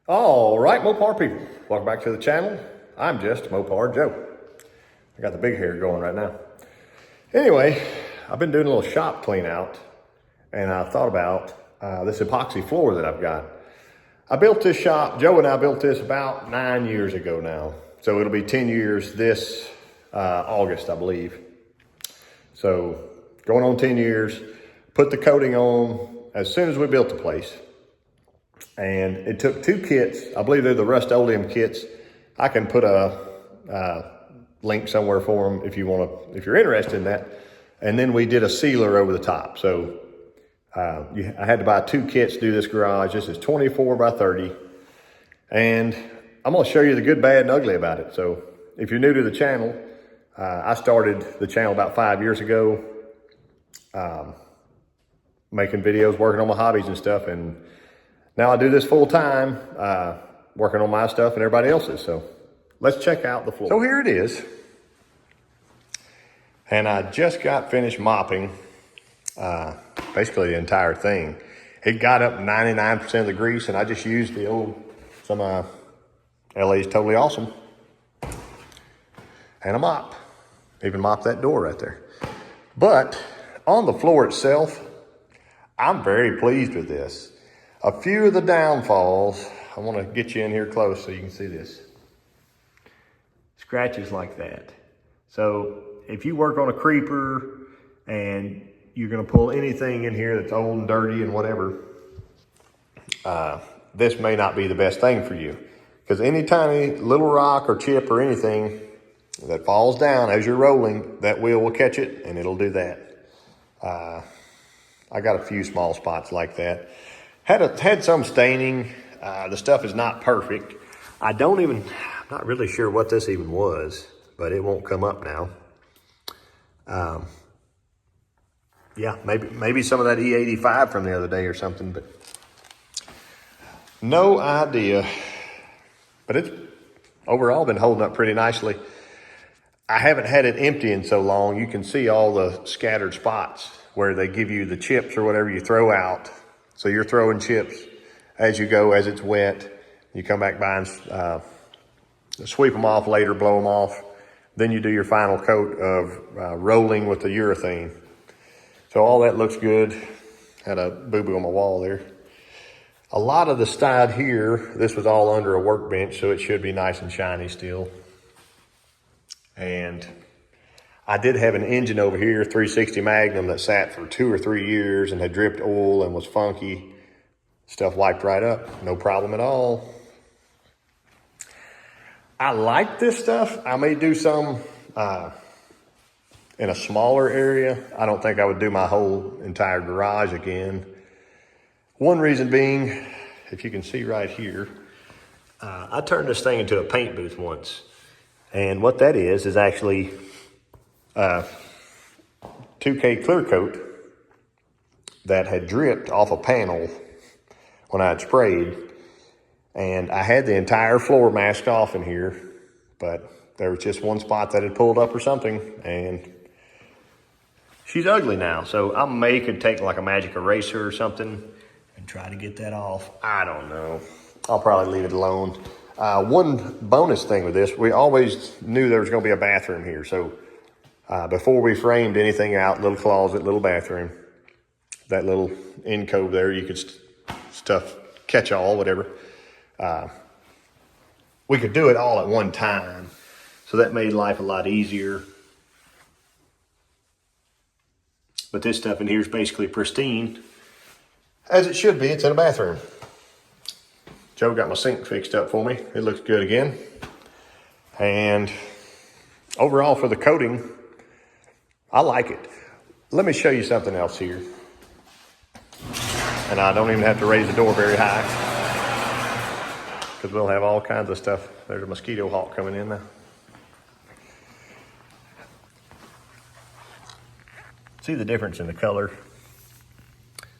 All right, Mopar people, welcome back to the channel. I'm just Mopar Joe. I got the big hair going right now. Anyway, I've been doing a little shop clean out and I thought about this epoxy floor that I've got. I built this shop, Joe and I built this about 9 years ago now. So it'll be 10 years this August, I believe. So going on 10 years, put the coating on as soon as we built the place. And it took 2 kits. I believe they're the Rustoleum kits. I can put a link somewhere for them if if you're interested in that. And then we did a sealer over the top. So I had to buy 2 kits to do this garage. This is 24 by 30. And I'm gonna show you the good, bad, and ugly about it. So if you're new to the channel, I started the channel about 5 years ago, making videos, working on my hobbies and stuff. And now I do this full time, working on my stuff and everybody else's. So let's check out the floor. So here it is. And I just got finished mopping basically the entire thing. It got up 99% of the grease, and I just used some LA's Totally Awesome and a mop. Even mopped that door right there. But on the floor itself, I'm very pleased with this. A few of the downfalls, I want to get you in here close so you can see this. Scratches like that. So if you work on a creeper and you're going to pull anything in here that's old and dirty and whatever, this may not be the best thing for you. Because any tiny little rock or chip or anything that falls down as you're rolling, that wheel will catch it and it'll do that. I got a few small spots like that. Had some staining. The stuff is not perfect. I'm not really sure what this even was, but it won't come up now. Yeah, maybe some of that E85 from the other day or something, but no idea. But it's overall been holding up pretty nicely. I haven't had it empty in so long. You can see all the scattered spots where they give you the chips or whatever you throw out. So you're throwing chips as you go, as it's wet. You come back by and sweep them off later, blow them off. Then you do your final coat of rolling with the urethane. So all that looks good. Had a boo-boo on my wall there. A lot of the side here, this was all under a workbench, so it should be nice and shiny still. And I did have an engine over here, 360 Magnum, that sat for 2 or 3 years and had dripped oil and was funky. Stuff wiped right up, no problem at all. I like this stuff. I may do some in a smaller area. I don't think I would do my whole entire garage again. One reason being, if you can see right here, I turned this thing into a paint booth once. And what that is actually 2K clear coat that had dripped off a panel when I had sprayed. And I had the entire floor masked off in here, but there was just one spot that had pulled up or something, and she's ugly now. So I could take like a magic eraser or something and try to get that off. I don't know. I'll probably leave it alone. One bonus thing with this, we always knew there was gonna be a bathroom here. So before we framed anything out, little closet, little bathroom, that little end cove there, you could stuff catch all, whatever. We could do it all at one time. So that made life a lot easier. But this stuff in here is basically pristine, as it should be. It's in a bathroom. Joe got my sink fixed up for me. It looks good again. And overall for the coating, I like it. Let me show you something else here. And I don't even have to raise the door very high, because we'll have all kinds of stuff. There's a mosquito hawk coming in now. See the difference in the color?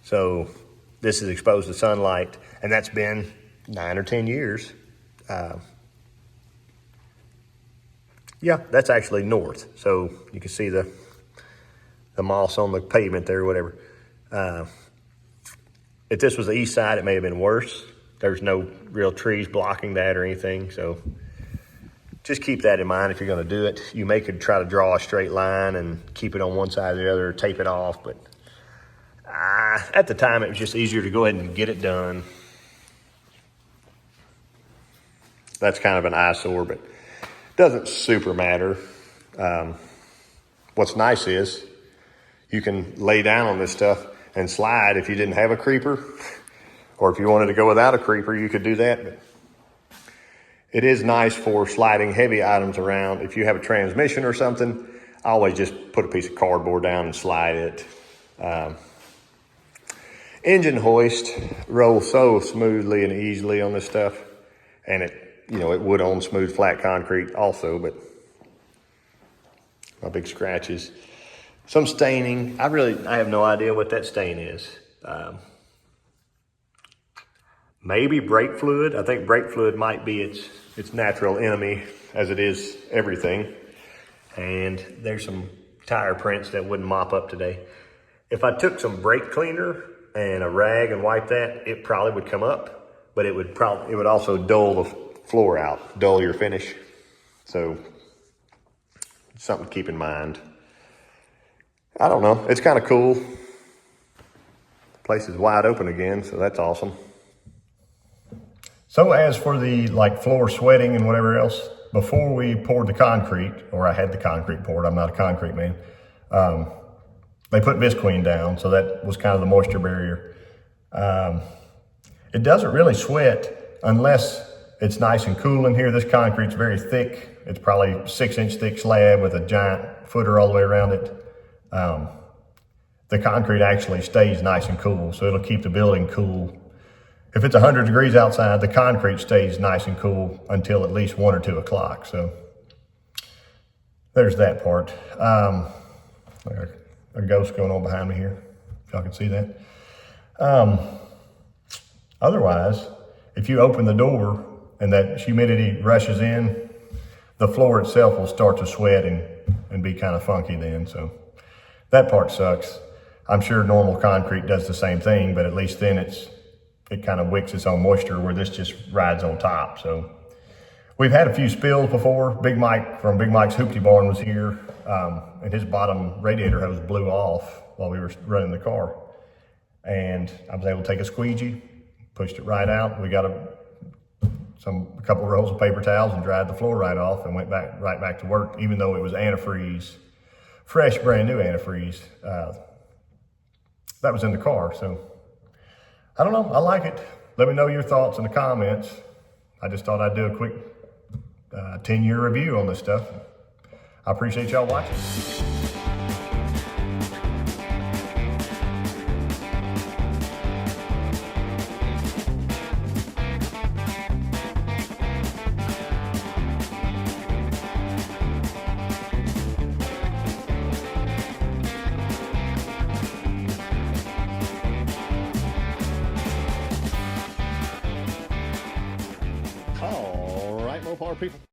So this is exposed to sunlight, and that's been 9 or 10 years. Yeah, that's actually north. So you can see the moss on the pavement there or whatever. If this was the east side, it may have been worse. there's no real trees blocking that or anything. So just keep that in mind if you're gonna do it. You may could try to draw a straight line and keep it on one side or the other, or tape it off, but at the time it was just easier to go ahead and get it done. That's kind of an eyesore, but doesn't super matter. What's nice is you can lay down on this stuff and slide if you didn't have a creeper, or if you wanted to go without a creeper, you could do that. But it is nice for sliding heavy items around. If you have a transmission or something, I always just put a piece of cardboard down and slide it. Engine hoist rolls so smoothly and easily on this stuff, and it would on smooth flat concrete also, but my big scratches. Some staining. I have no idea what that stain is. Maybe brake fluid. I think brake fluid might be its natural enemy, as it is everything. And there's some tire prints that wouldn't mop up today. If I took some brake cleaner and a rag and wiped that, it probably would come up, but it would also dull the floor out, dull your finish. So something to keep in mind. I don't know, it's kind of cool. The place is wide open again, so that's awesome. So as for the floor sweating and whatever else, before we poured the concrete, or I had the concrete poured, I'm not a concrete man, they put Visqueen down, so that was kind of the moisture barrier. It doesn't really sweat unless it's nice and cool in here. This concrete's very thick. It's probably 6-inch thick slab with a giant footer all the way around it. The concrete actually stays nice and cool, so it'll keep the building cool. If it's 100 degrees outside, the concrete stays nice and cool until at least 1 or 2 o'clock. So there's that part. A ghost going on behind me here, if y'all can see that. Otherwise, if you open the door and that humidity rushes in, the floor itself will start to sweat and be kind of funky then. So that part sucks. I'm sure normal concrete does the same thing, but at least then it kind of wicks its own moisture, where this just rides on top. So we've had a few spills before. Big Mike from Big Mike's Hoopty Barn was here, and his bottom radiator hose blew off while we were running the car. And I was able to take a squeegee, pushed it right out. We got a couple of rolls of paper towels and dried the floor right off, and went right back to work, even though it was antifreeze, fresh, brand new antifreeze. That was in the car. So I don't know, I like it. Let me know your thoughts in the comments. I just thought I'd do a quick 10-year review on this stuff. I appreciate y'all watching. All right, Mopar people.